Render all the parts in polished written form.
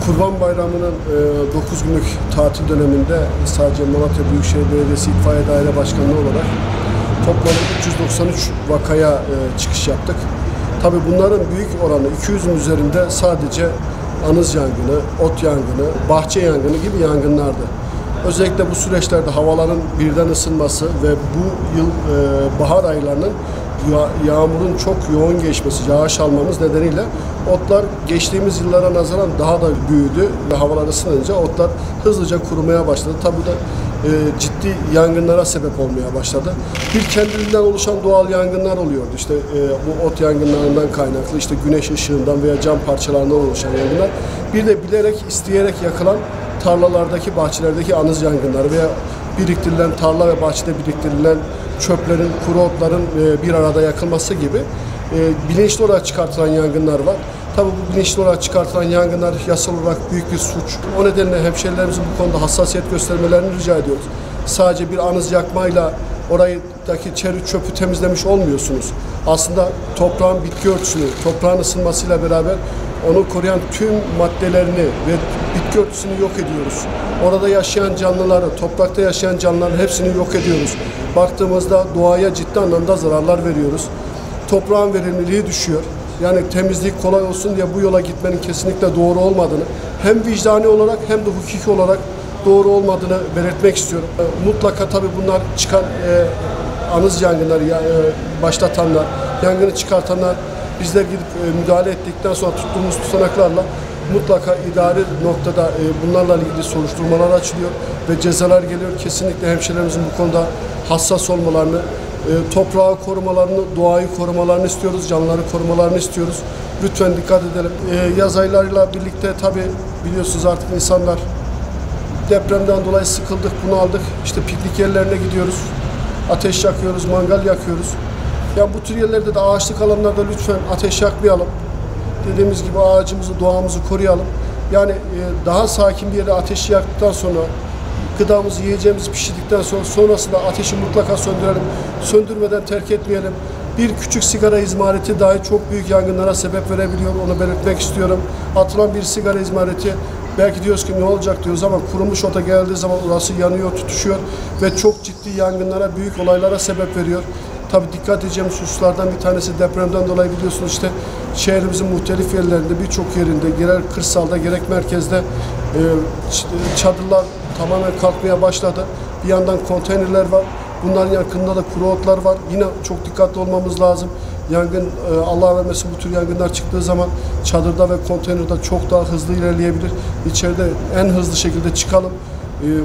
Kurban Bayramı'nın 9 günlük tatil döneminde sadece Malatya Büyükşehir Belediyesi İtfaiye Daire Başkanlığı olarak toplam 393 vakaya çıkış yaptık. Tabii bunların büyük oranı 200'ün üzerinde sadece anız yangını, ot yangını, bahçe yangını gibi yangınlardı. Özellikle bu süreçlerde havaların birden ısınması ve bu yıl bahar aylarının yağmurun çok yoğun geçmesi, yağış almamız nedeniyle otlar geçtiğimiz yıllara nazaran daha da büyüdü ve havalar ısınınca otlar hızlıca kurumaya başladı. Tabii bu da ciddi yangınlara sebep olmaya başladı. Bir kendiliğinden oluşan doğal yangınlar oluyordu. İşte bu ot yangınlarından kaynaklı, işte güneş ışığından veya cam parçalarından oluşan yangınlar. Bir de bilerek, isteyerek yakılan tarlalardaki, bahçelerdeki anız yangınları veya biriktirilen tarla ve bahçede biriktirilen çöplerin, kuru otların bir arada yakılması gibi bilinçli olarak çıkartılan yangınlar var. Tabii bu bilinçli olarak çıkartılan yangınlar yasal olarak büyük bir suç. O nedenle hemşehrilerimizin bu konuda hassasiyet göstermelerini rica ediyoruz. Sadece bir anız yakmayla oradaki çeri çöpü temizlemiş olmuyorsunuz. Aslında toprağın bitki örtüsünü, toprağın ısınmasıyla beraber onu koruyan tüm maddelerini ve bitki örtüsünü yok ediyoruz. Orada yaşayan canlıları, toprakta yaşayan canlıların hepsini yok ediyoruz. Baktığımızda doğaya ciddi anlamda zararlar veriyoruz. Toprağın verimliliği düşüyor. Yani temizlik kolay olsun diye bu yola gitmenin kesinlikle doğru olmadığını, hem vicdani olarak hem de hukuki olarak doğru olmadığını belirtmek istiyorum. Mutlaka tabii bunlar çıkan anız yangınları başlatanlar, yangını çıkartanlar, bizler gidip müdahale ettikten sonra tuttuğumuz tutanaklarla mutlaka idari noktada bunlarla ilgili soruşturmalar açılıyor ve cezalar geliyor. Kesinlikle hemşehrilerimizin bu konuda hassas olmalarını, toprağı korumalarını, doğayı korumalarını istiyoruz, canlıları korumalarını istiyoruz. Lütfen dikkat edelim. Yaz aylarıyla birlikte tabii biliyorsunuz artık insanlar depremden dolayı sıkıldık, bunaldık. İşte piknik yerlerine gidiyoruz, ateş yakıyoruz, mangal yakıyoruz. Yani bu tür yerlerde de ağaçlık alanlarda lütfen ateş yakmayalım. Dediğimiz gibi ağacımızı, doğamızı koruyalım. Yani daha sakin bir yere ateşi yaktıktan sonra, gıdamızı, yiyeceğimizi pişirdikten sonra sonrasında ateşi mutlaka söndürelim. Söndürmeden terk etmeyelim. Bir küçük sigara izmariti dahi çok büyük yangınlara sebep verebiliyor. Onu belirtmek istiyorum. Atılan bir sigara izmariti, belki diyoruz ki ne olacak diyoruz ama kurumuş ota geldiği zaman orası yanıyor, tutuşuyor ve çok ciddi yangınlara, büyük olaylara sebep veriyor. Tabii dikkat edeceğimiz hususlardan bir tanesi depremden dolayı biliyorsunuz işte şehrimizin muhtelif yerlerinde, birçok yerinde, gerek kırsalda gerek merkezde çadırlar tamamen kalkmaya başladı. Bir yandan konteynerler var. Bunların yakınında da kuru otlar var. Yine çok dikkatli olmamız lazım. Yangın, Allah vermesin bu tür yangınlar çıktığı zaman çadırda ve konteynerde çok daha hızlı ilerleyebilir. İçeride en hızlı şekilde çıkalım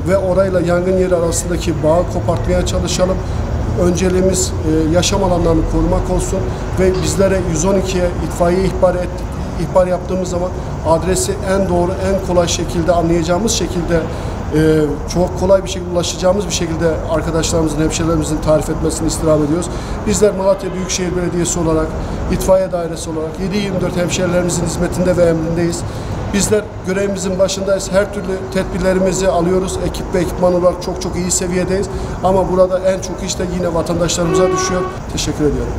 ve orayla yangın yeri arasındaki bağı kopartmaya çalışalım. Önceliğimiz yaşam alanlarını korumak olsun ve bizlere 112'ye itfaiye ihbar yaptığımız zaman adresi en doğru, en kolay şekilde anlayacağımız şekilde çok kolay bir şekilde ulaşacağımız bir şekilde arkadaşlarımızın, hemşehrilerimizin tarif etmesini istirham ediyoruz. Bizler Malatya Büyükşehir Belediyesi olarak, itfaiye dairesi olarak 7/24 hemşehrilerimizin hizmetinde ve emrindeyiz. Bizler görevimizin başındayız. Her türlü tedbirlerimizi alıyoruz. Ekip ve ekipman olarak çok iyi seviyedeyiz. Ama burada en çok iş de yine vatandaşlarımıza düşüyor. Teşekkür ediyorum.